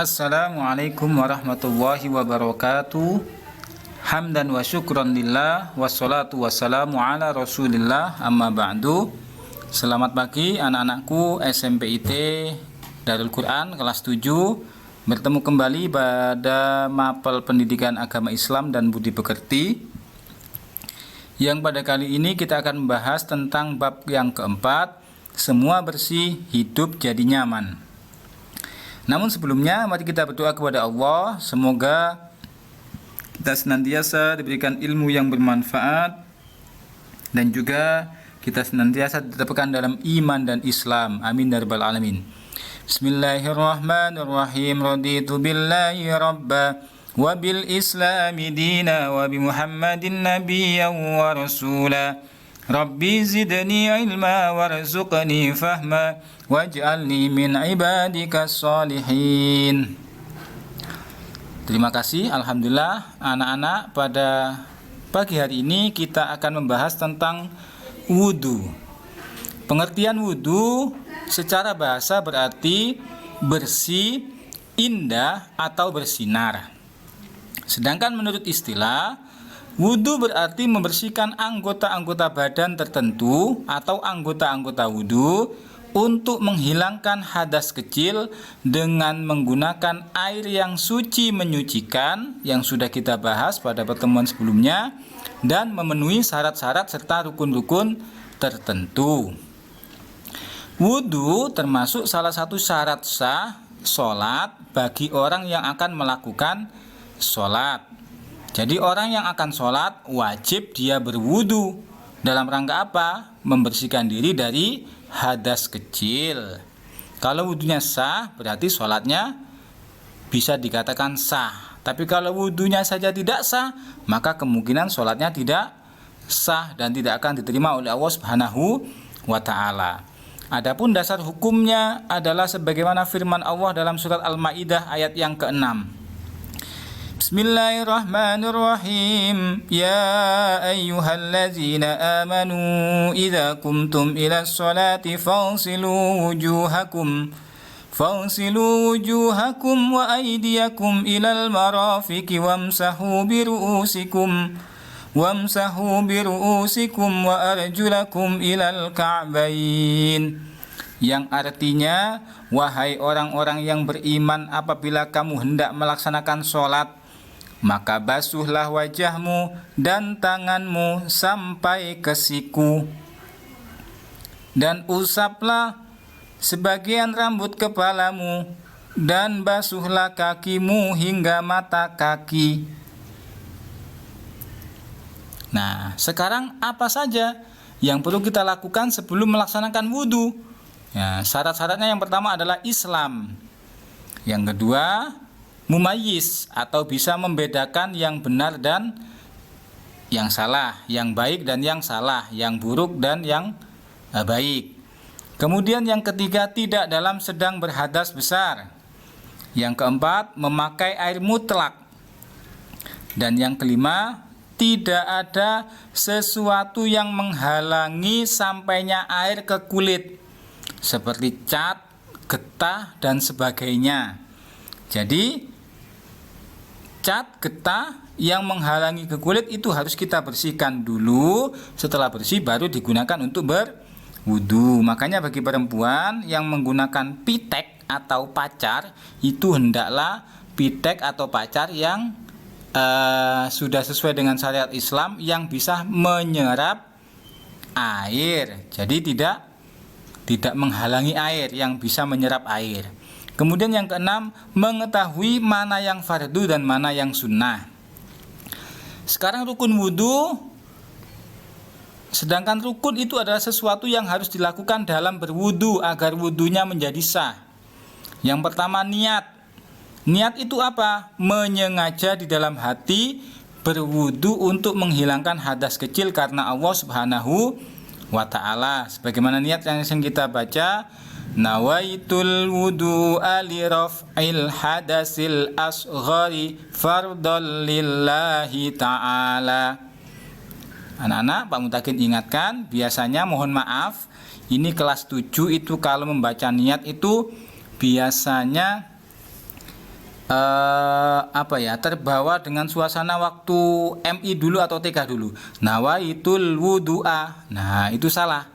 Assalamualaikum warahmatullahi wabarakatuh. Hamdan wa syukran lillah, wassalatu wassalamu ala rasulillah, amma ba'du. Selamat pagi anak-anakku SMPIT Darul Quran kelas 7. Bertemu kembali pada mapel pendidikan agama Islam dan budi pekerti, yang pada kali ini kita akan membahas tentang bab yang keempat, semua bersih, hidup jadi nyaman. Namun sebelumnya mari kita berdoa kepada Allah, semoga kita senantiasa diberikan ilmu yang bermanfaat dan juga kita senantiasa ditetapkan dalam iman dan Islam. Amin ya rabbal alamin. Bismillahirrahmanirrahim. Raditu billahi rabba wa bil islami dina wa bi Muhammadin nabiyyan wa rasula. Rabbi zidni ilma warzuqni fahma waj'alni min ibadikas sholihin. Terima kasih, alhamdulillah anak-anak, pada pagi hari ini kita akan membahas tentang wudu. Pengertian wudu secara bahasa berarti bersih, indah atau bersinar. Sedangkan menurut istilah, wudu berarti membersihkan anggota-anggota badan tertentu atau anggota-anggota wudu untuk menghilangkan hadas kecil dengan menggunakan air yang suci menyucikan, yang sudah kita bahas pada pertemuan sebelumnya, dan memenuhi syarat-syarat serta rukun-rukun tertentu. Wudu termasuk salah satu syarat sah sholat bagi orang yang akan melakukan sholat. Jadi orang yang akan sholat wajib dia berwudu. Dalam rangka apa? Membersihkan diri dari hadas kecil. Kalau wudunya sah, berarti sholatnya bisa dikatakan sah. Tapi kalau wudunya saja tidak sah, maka kemungkinan sholatnya tidak sah dan tidak akan diterima oleh Allah Subhanahu wa ta'ala. Adapun dasar hukumnya adalah sebagaimana firman Allah dalam surat Al-Maidah ayat yang ke-6. Bismillahirrahmanirrahim. Ya ayyuhallazina amanu idza kumtum ila sholati fagsilu wujuhakum wa aydiyakum ilal marafiqi wamsahu biru'usikum wa arjulakum ilal ka'bain. Yang artinya, wahai orang-orang yang beriman, apabila kamu hendak melaksanakan sholat, maka basuhlah wajahmu dan tanganmu sampai ke siku, dan usaplah sebagian rambut kepalamu, dan basuhlah kakimu hingga mata kaki. Nah, sekarang apa saja yang perlu kita lakukan sebelum melaksanakan wudhu? Ya, syarat-syaratnya yang pertama adalah Islam. Yang kedua, mumayyiz atau bisa membedakan yang benar dan yang salah, yang baik dan yang salah, yang buruk dan yang baik. Kemudian yang ketiga, tidak dalam sedang berhadas besar. Yang keempat, memakai air mutlak. Dan yang kelima, tidak ada sesuatu yang menghalangi sampainya air ke kulit, seperti cat, getah, dan sebagainya. Jadi cat, getah yang menghalangi ke kulit itu harus kita bersihkan dulu. Setelah bersih baru digunakan untuk berwudu. Makanya bagi perempuan yang menggunakan pitek atau pacar, itu hendaklah pitek atau pacar yang sudah sesuai dengan syariat Islam, yang bisa menyerap air. Jadi tidak menghalangi air, yang bisa menyerap air. Kemudian yang keenam, mengetahui mana yang fardu dan mana yang sunnah. Sekarang rukun wudu. Sedangkan rukun itu adalah sesuatu yang harus dilakukan dalam berwudu agar wudunya menjadi sah. Yang pertama, niat. Niat itu apa? Menyengaja di dalam hati berwudu untuk menghilangkan hadas kecil karena Allah Subhanahu wa ta'ala. Sebagaimana niat yang kita baca, nawaitul wudu'a li raf'il hadasil asghari fardhal lillahi ta'ala. Anak-anak, Pak Mutakin ingatkan, biasanya mohon maaf, ini kelas 7 itu kalau membaca niat itu biasanya terbawa dengan suasana waktu MI dulu atau TK dulu. Nawaitul wudu'a. Nah, itu salah.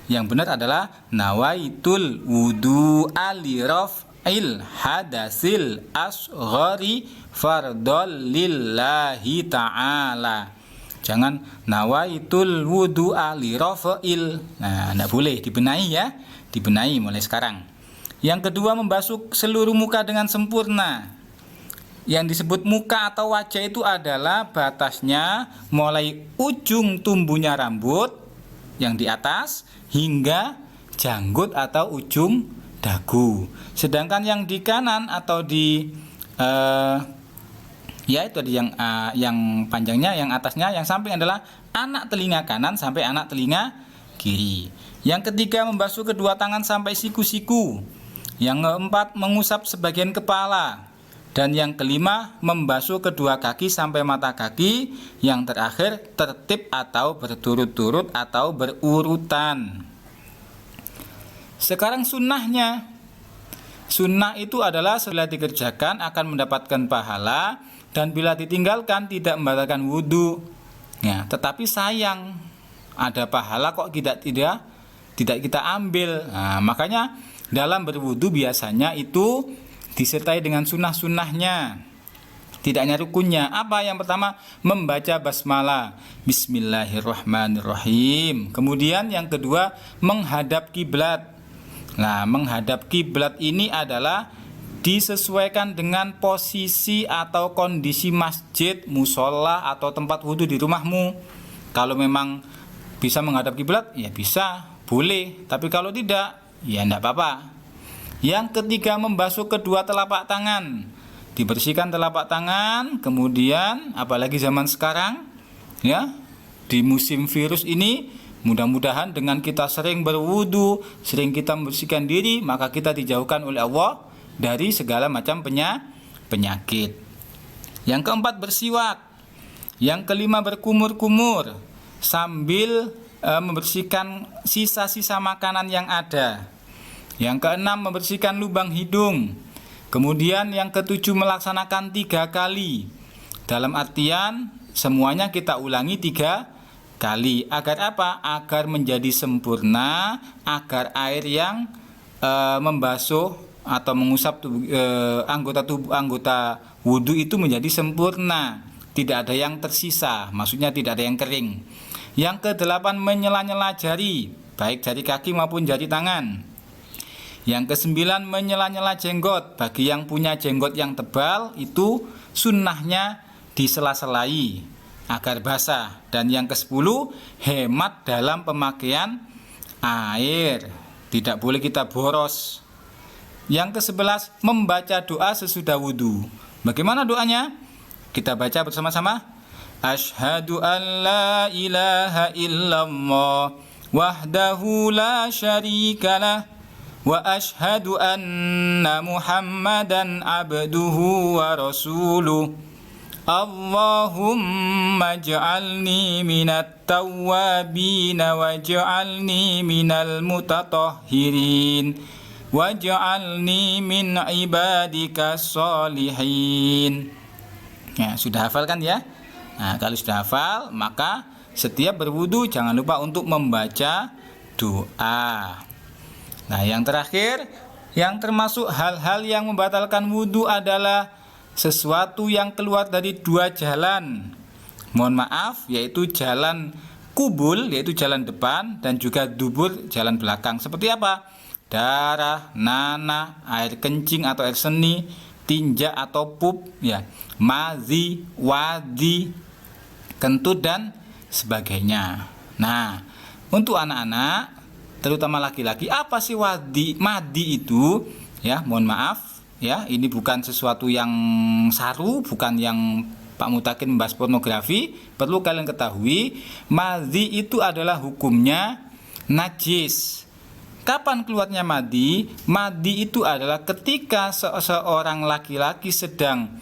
Yang benar adalah nawaitul wudu'a li raf'il hadasil asghari fardhol lillahi ta'ala. Jangan nawaitul wudu'a li raf'il. Nah, enggak boleh, dibenahi ya. Dibenahi mulai sekarang. Yang kedua, membasuh seluruh muka dengan sempurna. Yang disebut muka atau wajah itu adalah batasnya mulai ujung tumbuhnya rambut yang di atas hingga janggut atau ujung dagu. Sedangkan yang di kanan atau di itu ada yang panjangnya, yang atasnya, yang samping adalah anak telinga kanan sampai anak telinga kiri. Yang ketiga, membasuh kedua tangan sampai siku-siku. Yang keempat, mengusap sebagian kepala. Dan yang kelima, membasuh kedua kaki sampai mata kaki. Yang terakhir, tertib atau berturut-turut atau berurutan. Sekarang sunnahnya. Sunnah itu adalah bila dikerjakan akan mendapatkan pahala, dan bila ditinggalkan tidak membatalkan wudhu. Ya, tetapi sayang, ada pahala kok tidak kita ambil. Nah, makanya dalam berwudu biasanya itu disertai dengan sunnah-sunnahnya, tidak hanya rukunnya. Apa? Yang pertama, membaca basmalah, Bismillahirrahmanirrahim. Kemudian yang kedua, menghadap kiblat. Nah, menghadap kiblat ini adalah disesuaikan dengan posisi atau kondisi masjid, musola atau tempat wudu di rumahmu. Kalau memang bisa menghadap kiblat, ya bisa, boleh. Tapi kalau tidak, ya enggak apa-apa. Yang ketiga, membasuh kedua telapak tangan. Dibersihkan telapak tangan, kemudian apalagi zaman sekarang ya, di musim virus ini, mudah-mudahan dengan kita sering berwudu, sering kita membersihkan diri, maka kita dijauhkan oleh Allah dari segala macam penyakit. Yang keempat, bersiwak. Yang kelima, berkumur-kumur sambil membersihkan sisa-sisa makanan yang ada. Yang keenam, membersihkan lubang hidung. Kemudian yang ketujuh, melaksanakan 3 kali. Dalam artian semuanya kita ulangi 3 kali. Agar apa? Agar menjadi sempurna, agar air yang membasuh atau mengusap anggota wudhu itu menjadi sempurna, tidak ada yang tersisa, maksudnya tidak ada yang kering. Yang kedelapan, menyela-nyela jari, baik jari kaki maupun jari tangan. Yang kesembilan, menyela-nyela jenggot. Bagi yang punya jenggot yang tebal, itu sunnahnya disela-selai agar basah. Dan yang ke-10, hemat dalam pemakaian air, tidak boleh kita boros. Yang ke-11, membaca doa sesudah wudhu. Bagaimana doanya? Kita baca bersama-sama. Asyhadu an la ilaha illallah wahdahu la syarikalah wa asyhadu anna Muhammadan abduhu wa rasuluh. Allahumma ja'alni minat tawwabin waj'alni minal mutatahhirin waj'alni min ibadika sholihin. Ya, sudah hafal kan ya? Nah, kalau sudah hafal, maka setiap berwudu jangan lupa untuk membaca doa. Nah, yang terakhir, yang termasuk hal-hal yang membatalkan wudu adalah sesuatu yang keluar dari 2 jalan. Mohon maaf, yaitu jalan kubul, yaitu jalan depan, dan juga dubur, jalan belakang. Seperti apa? Darah, nanah, air kencing atau air seni, tinja atau pup, ya, mazi, wadi, kentut dan sebagainya. Nah, untuk anak-anak, terutama laki-laki, apa sih madi itu? Ya, mohon maaf, ya, ini bukan sesuatu yang saru, bukan yang Pak Mutakin membahas pornografi. Perlu kalian ketahui, madi itu adalah hukumnya najis. Kapan keluarnya madi? Madi itu adalah ketika seorang laki-laki sedang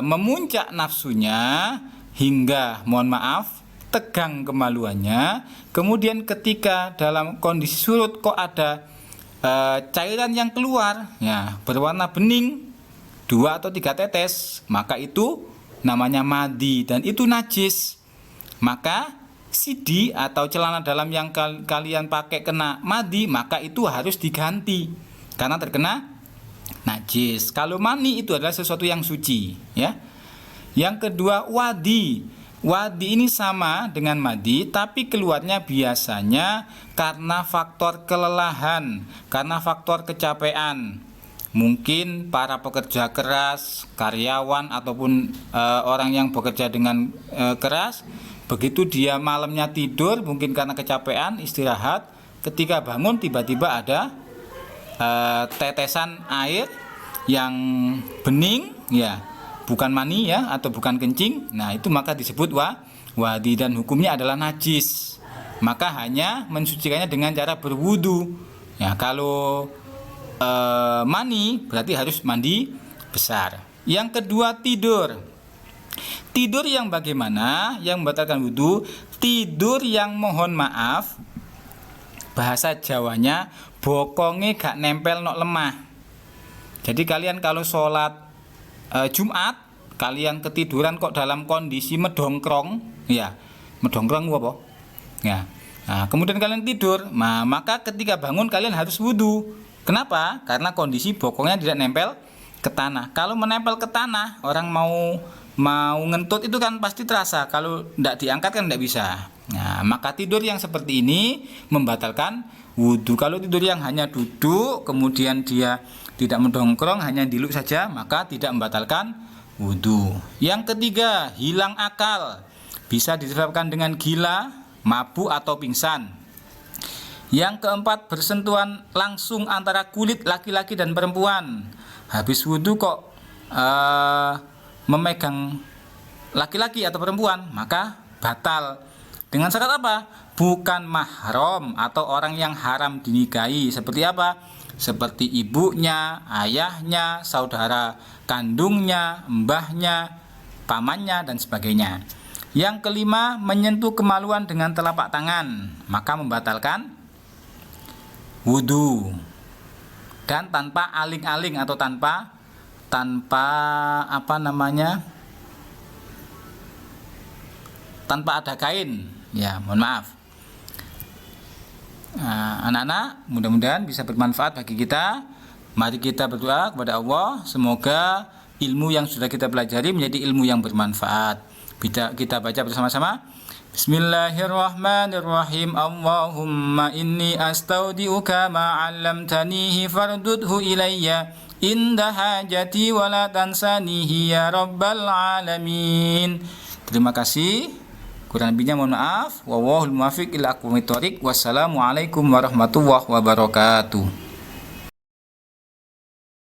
memuncak nafsunya hingga, mohon maaf, tegang kemaluannya. Kemudian ketika dalam kondisi surut kok ada cairan yang keluar, ya, berwarna bening, 2 atau 3 tetes, maka itu namanya madi dan itu najis. Maka sidi atau celana dalam yang kalian pakai kena madi, maka itu harus diganti karena terkena najis. Kalau mani itu adalah sesuatu yang suci, ya. Yang kedua, wadi. Wadi ini sama dengan madi, tapi keluarnya biasanya karena faktor kelelahan, karena faktor kecapean. Mungkin para pekerja keras, karyawan ataupun orang yang bekerja dengan keras, begitu dia malamnya tidur, mungkin karena kecapean, istirahat, ketika bangun tiba-tiba ada tetesan air yang bening, ya, bukan mani ya, atau bukan kencing. Nah, itu maka disebut wadi dan hukumnya adalah najis. Maka hanya mensucikannya dengan cara berwudu. Ya, kalau mani berarti harus mandi besar. Yang kedua, tidur. Tidur yang bagaimana? Yang membatalkan wudu, tidur yang mohon maaf, bahasa Jawanya bokonge gak nempel nok lemah. Jadi kalian kalau sholat Jumat, kalian ketiduran kok dalam kondisi medongkrong, ya, medongkrong apa? Ya. Nah, kemudian kalian tidur, maka ketika bangun kalian harus wudu. Kenapa? Karena kondisi bokongnya tidak nempel ke tanah. Kalau menempel ke tanah, orang mau ngentut itu kan pasti terasa. Kalau tidak diangkat kan tidak bisa. Nah, maka tidur yang seperti ini membatalkan wudu. Kalau tidur yang hanya duduk, kemudian dia tidak mendongkrong, hanya diluk saja, maka tidak membatalkan wudu. Yang ketiga, hilang akal. Bisa disebabkan dengan gila, mabuk atau pingsan. Yang keempat, bersentuhan langsung antara kulit laki-laki dan perempuan. Habis wudu kok memegang laki-laki atau perempuan, maka batal. Dengan syarat apa? Bukan mahram atau orang yang haram dinikahi. Seperti apa? Seperti ibunya, ayahnya, saudara kandungnya, mbahnya, pamannya, dan sebagainya. Yang kelima, menyentuh kemaluan dengan telapak tangan, maka membatalkan wudu. Dan tanpa aling-aling atau tanpa tanpa ada kain, ya, mohon maaf. Nah, anak-anak, mudah-mudahan bisa bermanfaat bagi kita. Mari kita berdoa kepada Allah, semoga ilmu yang sudah kita pelajari menjadi ilmu yang bermanfaat. Kita baca bersama-sama. Bismillahirrahmanirrahim. Allahumma inni astaudi'uka ma 'allamtanihi fardudhu ilayya inda hajati wa la tansanihi ya rabbal alamin. Terima kasih. Kurang lebihnya mohon maaf. Wallahul muwaffiq ila aqwamit thoriq. Wassalamualaikum warahmatullahi wabarakatuh.